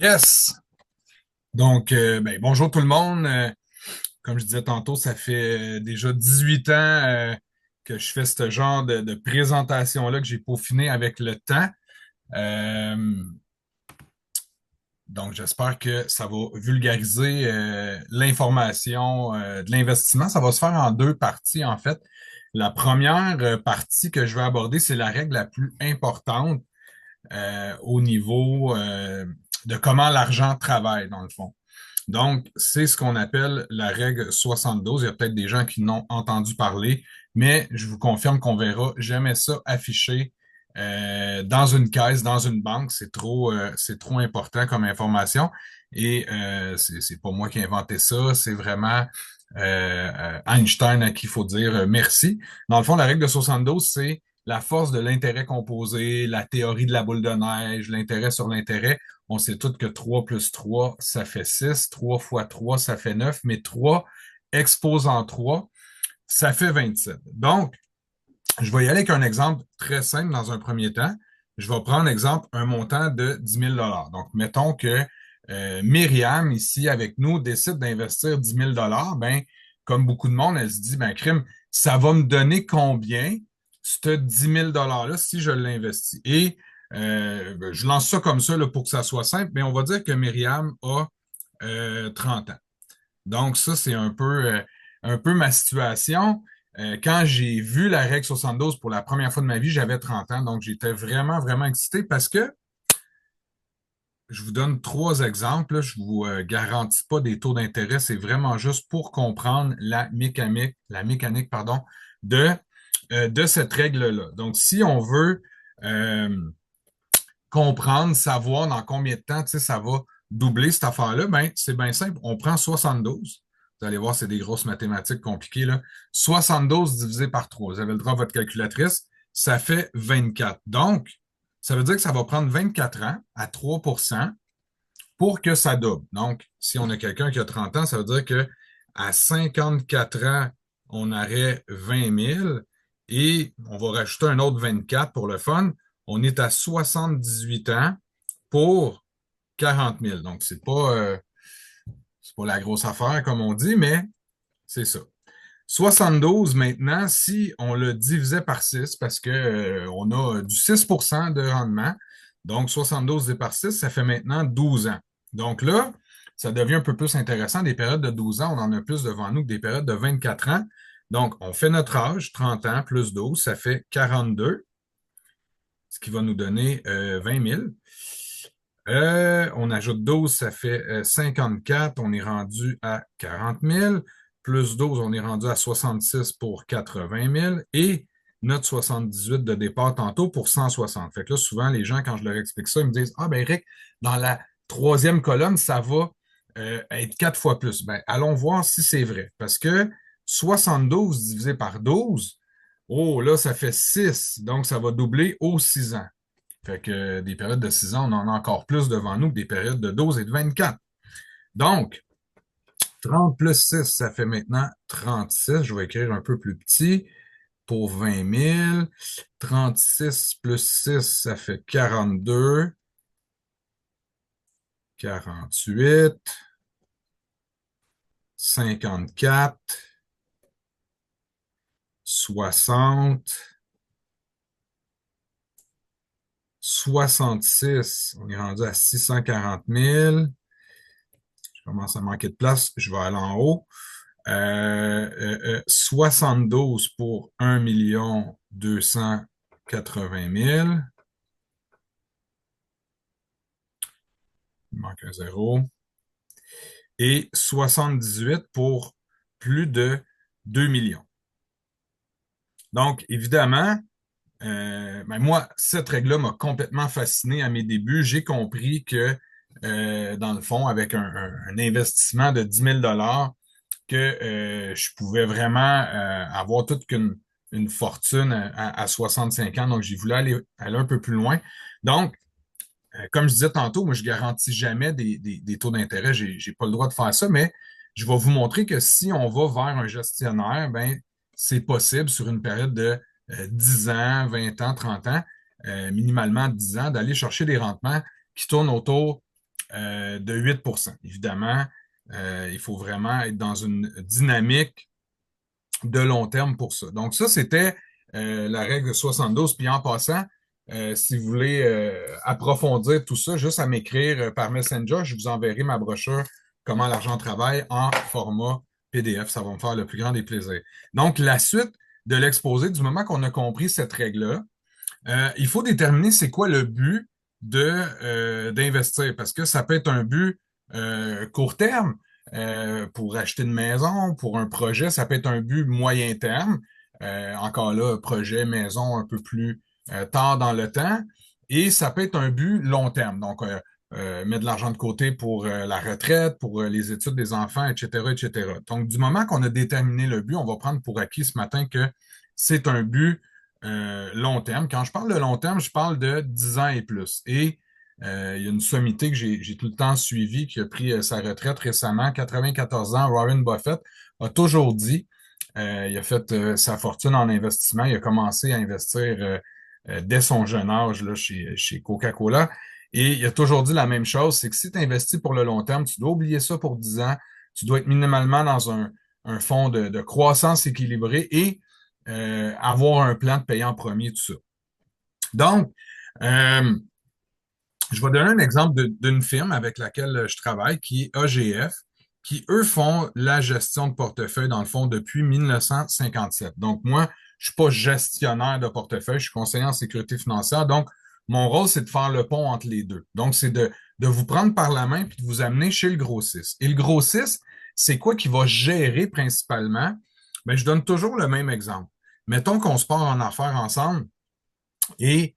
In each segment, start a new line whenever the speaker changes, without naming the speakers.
Yes! Donc, bonjour tout le monde. Comme je disais tantôt, ça fait déjà 18 ans que je fais ce genre de présentation-là que j'ai peaufiné avec le temps. Euh, donc, j'espère que ça va vulgariser l'information de l'investissement. Ça va se faire en deux parties, en fait. La première partie que je vais aborder, c'est la règle la plus importante au niveau de comment l'argent travaille, dans le fond. Donc, c'est ce qu'on appelle la règle 72. Il y a peut-être des gens qui n'ont entendu parler, mais je vous confirme qu'on verra jamais ça affiché dans une caisse, dans une banque. C'est trop important comme information. Et c'est pas moi qui ai inventé ça, c'est vraiment Einstein à qui il faut dire merci. Dans le fond, la règle de 72, c'est la force de l'intérêt composé, la théorie de la boule de neige, l'intérêt sur l'intérêt. On sait tous que 3 plus 3, ça fait 6. 3 fois 3, ça fait 9. Mais 3 exposant 3, ça fait 27. Donc, je vais y aller avec un exemple très simple dans un premier temps. Je vais prendre exemple un montant de 10 000 dollars. Donc, mettons que Myriam, ici avec nous, décide d'investir 10 000 dollars. Ben, comme beaucoup de monde, elle se dit, ben, crime, ça va me donner combien, ce 10 000 dollars-là, si je l'investis? Et je lance ça comme ça là, pour que ça soit simple, mais on va dire que Myriam a 30 ans. Donc, ça, c'est un peu ma situation. Quand j'ai vu la règle 72 pour la première fois de ma vie, j'avais 30 ans. Donc, j'étais vraiment, vraiment excité parce que je vous donne trois exemples. Là. Je vous garantis pas des taux d'intérêt. C'est vraiment juste pour comprendre la mécanique, pardon, de cette règle-là. Donc, si on veut euh, comprendre, savoir dans combien de temps, tu sais, ça va doubler cette affaire-là, ben, c'est bien simple. On prend 72. Vous allez voir, c'est des grosses mathématiques compliquées, là. 72 divisé par 3. Vous avez le droit à votre calculatrice. Ça fait 24. Donc, ça veut dire que ça va prendre 24 ans à 3 pour que ça double. Donc, si on a quelqu'un qui a 30 ans, ça veut dire que à 54 ans, on aurait 20 000 et on va rajouter un autre 24 pour le fun. On est à 78 ans pour 40 000. Donc, c'est pas la grosse affaire, comme on dit, mais c'est ça. 72 maintenant, si on le divisait par 6, parce que, on a du 6 de rendement, donc 72 divisé par 6, ça fait maintenant 12 ans. Donc là, ça devient un peu plus intéressant. Des périodes de 12 ans, on en a plus devant nous que des périodes de 24 ans. Donc, on fait notre âge, 30 ans plus 12, ça fait 42, ce qui va nous donner 20 000. On ajoute 12, ça fait 54. On est rendu à 40 000. Plus 12, on est rendu à 66 pour 80 000. Et notre 78 de départ tantôt pour 160. Fait que là, souvent, les gens, quand je leur explique ça, ils me disent, ah ben Eric, dans la troisième colonne, ça va être quatre fois plus. Ben, allons voir si c'est vrai. Parce que 72 divisé par 12, oh là, ça fait 6. Donc, ça va doubler aux 6 ans. Fait que des périodes de 6 ans, on en a encore plus devant nous que des périodes de 12 et de 24. Donc, 30 plus 6, ça fait maintenant 36. Je vais écrire un peu plus petit pour 20 000. 36 plus 6, ça fait 42, 48, 54, 60, 66. On est rendu à 640 000. Je commence à manquer de place. Je vais aller en haut. 72 pour 1 280 000. Il manque un zéro. Et 78 pour plus de 2 millions. Donc, évidemment, ben moi, cette règle-là m'a complètement fasciné à mes débuts. J'ai compris que, dans le fond, avec un investissement de 10 000 que je pouvais vraiment avoir toute une fortune à 65 ans. Donc, j'ai voulu aller un peu plus loin. Donc, comme je disais tantôt, moi, je garantis jamais des taux d'intérêt. J'ai pas le droit de faire ça, mais je vais vous montrer que si on va vers un gestionnaire, ben, c'est possible sur une période de 10 ans, 20 ans, 30 ans, minimalement 10 ans, d'aller chercher des rendements qui tournent autour de 8%. Évidemment, il faut vraiment être dans une dynamique de long terme pour ça. Donc ça, c'était la règle 72. Puis en passant, si vous voulez approfondir tout ça, juste à m'écrire par Messenger, je vous enverrai ma brochure Comment l'argent travaille en format PDF. Ça va me faire le plus grand des plaisirs. Donc, la suite de l'exposé, du moment qu'on a compris cette règle-là, il faut déterminer c'est quoi le but d'investir parce que ça peut être un but court terme pour acheter une maison, pour un projet, ça peut être un but moyen terme. Encore là, projet, maison un peu plus tard dans le temps. Et ça peut être un but long terme. Donc, mettre de l'argent de côté pour la retraite, pour les études des enfants, etc., etc. Donc, du moment qu'on a déterminé le but, on va prendre pour acquis ce matin que c'est un but long terme. Quand je parle de long terme, je parle de 10 ans et plus. Et il y a une sommité que j'ai tout le temps suivie, qui a pris sa retraite récemment, 94 ans, Warren Buffett, a toujours dit, il a fait sa fortune en investissement, il a commencé à investir dès son jeune âge là, chez Coca-Cola. Et il a toujours dit la même chose, c'est que si tu investis pour le long terme, tu dois oublier ça pour 10 ans, tu dois être minimalement dans un fonds de croissance équilibré et avoir un plan de payant premier, tout ça. Donc, euh, je vais donner un exemple d'une firme avec laquelle je travaille, qui est AGF, qui, eux, font la gestion de portefeuille, dans le fond, depuis 1957. Donc, moi, je suis pas gestionnaire de portefeuille, je suis conseiller en sécurité financière. Donc, mon rôle, c'est de faire le pont entre les deux. Donc, c'est de vous prendre par la main puis de vous amener chez le grossiste. Et le grossiste, c'est quoi qui va gérer principalement? Bien, je donne toujours le même exemple. Mettons qu'on se part en affaires ensemble et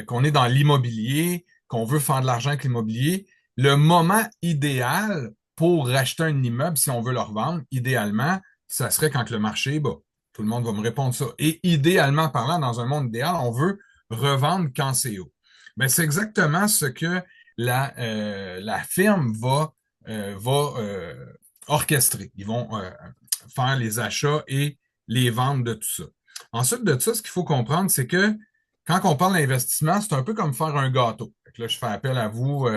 qu'on est dans l'immobilier, qu'on veut faire de l'argent avec l'immobilier, le moment idéal pour racheter un immeuble, si on veut le revendre, idéalement, ça serait quand le marché est bas. Tout le monde va me répondre ça. Et idéalement parlant, dans un monde idéal, on veut revendre quand c'est haut. Mais c'est exactement ce que la firme va orchestrer. Ils vont faire les achats et les ventes de tout ça. Ensuite de ça, ce qu'il faut comprendre, c'est que quand on parle d'investissement, c'est un peu comme faire un gâteau. Fait que là, je fais appel à vous,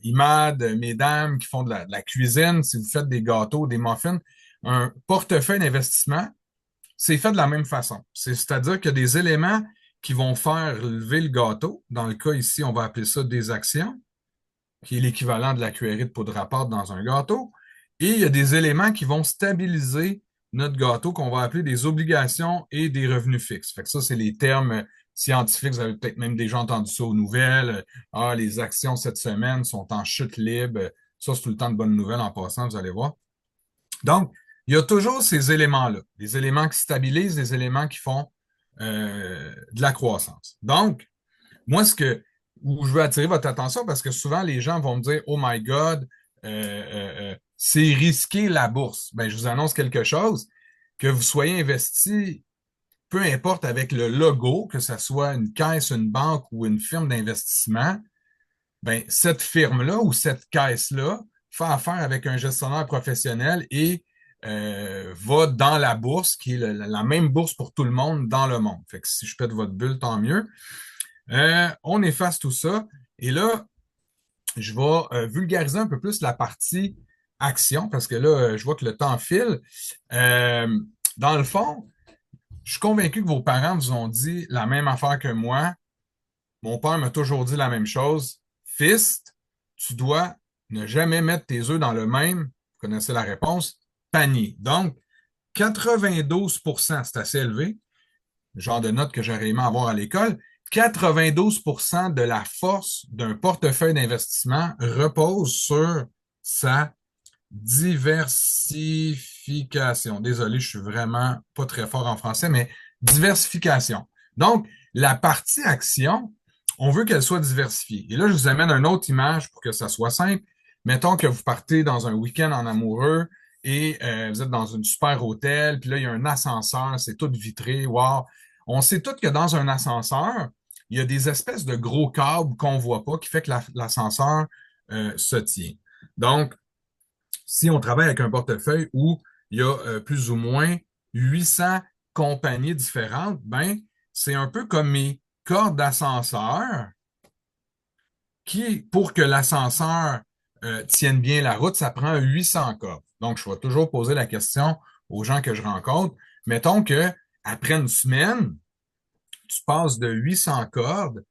IMAD, mesdames qui font de la cuisine, si vous faites des gâteaux, des muffins, un portefeuille d'investissement, c'est fait de la même façon. C'est-à-dire qu'il y a des éléments qui vont faire lever le gâteau. Dans le cas ici, on va appeler ça des actions, qui est l'équivalent de la cuillerée de poudre à pâte dans un gâteau. Et il y a des éléments qui vont stabiliser notre gâteau qu'on va appeler des obligations et des revenus fixes. Fait que ça, c'est les termes scientifiques. Vous avez peut-être même déjà entendu ça aux nouvelles. Ah, les actions cette semaine sont en chute libre. Ça, c'est tout le temps de bonnes nouvelles en passant, vous allez voir. Donc, il y a toujours ces éléments-là, des éléments qui stabilisent, des éléments qui font de la croissance. Donc, moi, où je veux attirer votre attention, parce que souvent les gens vont me dire, Oh my God, c'est risqué la bourse. Ben, je vous annonce quelque chose, que vous soyez investi, peu importe avec le logo, que ce soit une caisse, une banque ou une firme d'investissement, ben, cette firme-là ou cette caisse-là fait affaire avec un gestionnaire professionnel et va dans la bourse, qui est la même bourse pour tout le monde dans le monde. Fait que si je pète votre bulle, tant mieux. On efface tout ça. Et là, je vais vulgariser un peu plus la partie action parce que là, je vois que le temps file. Euh, Dans le fond, je suis convaincu que vos parents vous ont dit la même affaire que moi. Mon père m'a toujours dit la même chose. Fils, tu dois ne jamais mettre tes œufs dans le même, vous connaissez la réponse, panier. Donc, 92%, c'est assez élevé, le genre de note que j'aurais aimé avoir à l'école. 92% de la force d'un portefeuille d'investissement repose sur sa diversification. Désolé, je suis vraiment pas très fort en français, mais diversification. Donc, la partie action, on veut qu'elle soit diversifiée. Et là, je vous amène une autre image pour que ça soit simple. Mettons que vous partez dans un week-end en amoureux et vous êtes dans une super hôtel, puis là, il y a un ascenseur, c'est tout vitré, wow. On sait tous que dans un ascenseur, il y a des espèces de gros câbles qu'on ne voit pas qui fait que l'ascenseur se tient. Donc, si on travaille avec un portefeuille où il y a plus ou moins 800 compagnies différentes, ben, c'est un peu comme mes cordes d'ascenseur pour que l'ascenseur tienne bien la route, ça prend 800 cordes. Donc, je vais toujours poser la question aux gens que je rencontre. Mettons que après une semaine, tu passes de 800 cordes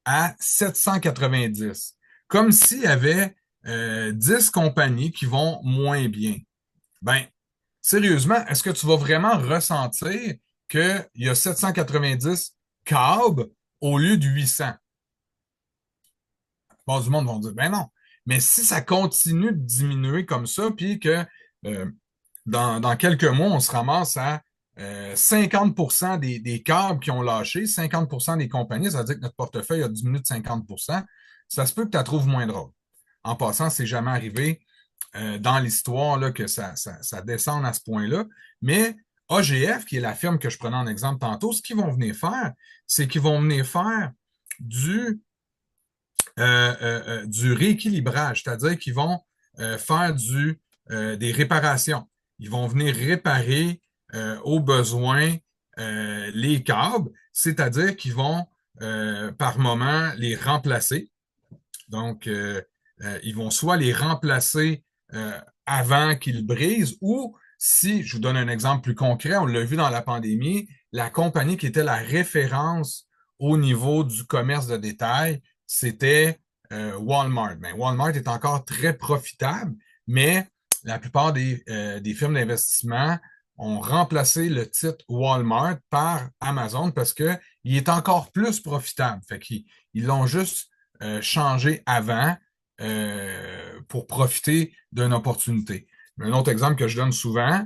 à 790. Comme s'il y avait 10 compagnies qui vont moins bien. Ben, sérieusement, est-ce que tu vas vraiment ressentir qu'il y a 790 câbles au lieu de 800? La plupart du monde vont dire, ben non. Mais si ça continue de diminuer comme ça, puis que euh, dans quelques mois, on se ramasse à 50% des câbles qui ont lâché, 50% des compagnies, ça veut dire que notre portefeuille a diminué de 50%. Ça se peut que tu la trouves moins drôle. En passant, c'est jamais arrivé dans l'histoire là, que ça descende à ce point-là. Mais AGF, qui est la firme que je prenais en exemple tantôt, ce qu'ils vont venir faire, c'est qu'ils vont venir faire du, du rééquilibrage, c'est-à-dire qu'ils vont faire des réparations. Ils vont venir réparer aux besoins les câbles, c'est-à-dire qu'ils vont par moment les remplacer. Donc, ils vont soit les remplacer avant qu'ils brisent ou si, je vous donne un exemple plus concret, on l'a vu dans la pandémie, la compagnie qui était la référence au niveau du commerce de détail, c'était Walmart. Ben, Walmart est encore très profitable, mais la plupart des firmes d'investissement ont remplacé le titre Walmart par Amazon parce que il est encore plus profitable. Fait qu'ils ils l'ont juste changé avant pour profiter d'une opportunité. Un autre exemple que je donne souvent,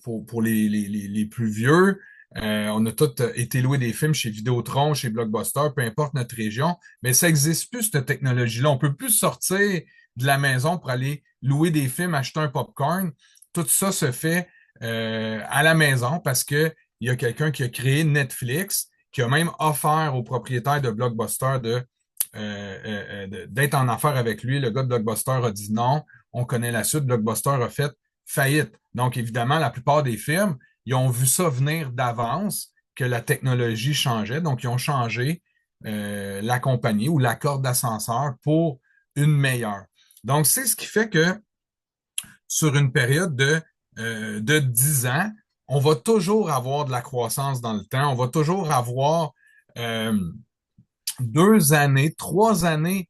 pour les plus vieux, on a tous été louer des films chez Vidéotron, chez Blockbuster, peu importe notre région, mais ça n'existe plus, cette technologie-là. On peut plus sortir de la maison pour aller louer des films, acheter un popcorn. Tout ça se fait à la maison parce que il y a quelqu'un qui a créé Netflix, qui a même offert aux propriétaires de Blockbuster d'être en affaires avec lui. Le gars de Blockbuster a dit non. On connaît la suite. Blockbuster a fait faillite. Donc, évidemment, la plupart des firmes, ils ont vu ça venir d'avance, que la technologie changeait. Donc, ils ont changé la compagnie ou la corde d'ascenseur pour une meilleure. Donc, c'est ce qui fait que sur une période de 10 ans, on va toujours avoir de la croissance dans le temps. On va toujours avoir 2 années, 3 années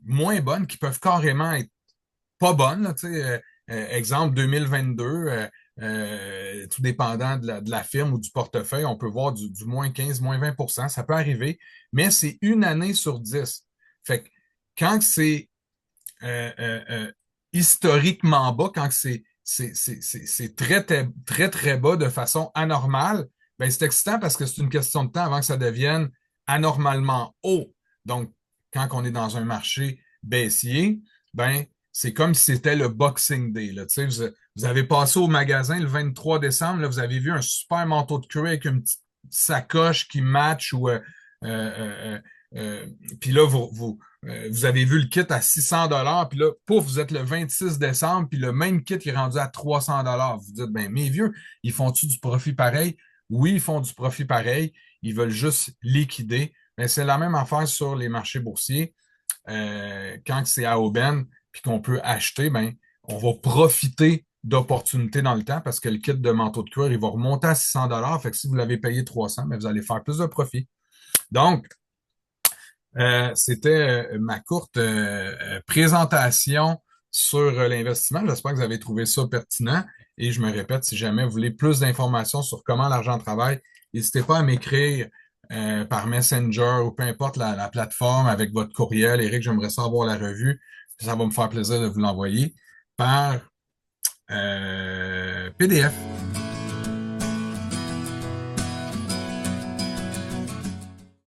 moins bonnes qui peuvent carrément être pas bonnes. Là, exemple 2022, tout dépendant de la firme ou du portefeuille, on peut voir du moins 15, moins 20%. Ça peut arriver, mais c'est une année sur 10. Fait que quand c'est euh, euh, euh, historiquement bas, quand c'est très, très, très, très bas de façon anormale, ben c'est excitant parce que c'est une question de temps avant que ça devienne anormalement haut. Donc, quand on est dans un marché baissier, ben c'est comme si c'était le Boxing Day. Là. Vous avez passé au magasin le 23 décembre, là, vous avez vu un super manteau de cuir avec une petite sacoche qui match ou euh, euh, puis là, vous avez vu le kit à 600 dollars, puis là, pouf, vous êtes le 26 décembre, puis le même kit est rendu à 300 dollars. Vous dites, ben, mes vieux, ils font-tu du profit pareil? Oui, ils font du profit pareil. Ils veulent juste liquider. Mais c'est la même affaire sur les marchés boursiers. Quand c'est à aubaine, puis qu'on peut acheter, ben, on va profiter d'opportunités dans le temps parce que le kit de manteau de cuir, il va remonter à 600 dollars. Fait que si vous l'avez payé 300, ben, vous allez faire plus de profit. Donc, c'était ma courte présentation sur l'investissement. J'espère que vous avez trouvé ça pertinent. Et je me répète, si jamais vous voulez plus d'informations sur comment l'argent travaille, n'hésitez pas à m'écrire par Messenger ou peu importe la plateforme avec votre courriel. Éric, j'aimerais ça avoir la revue. Ça va me faire plaisir de vous l'envoyer par PDF.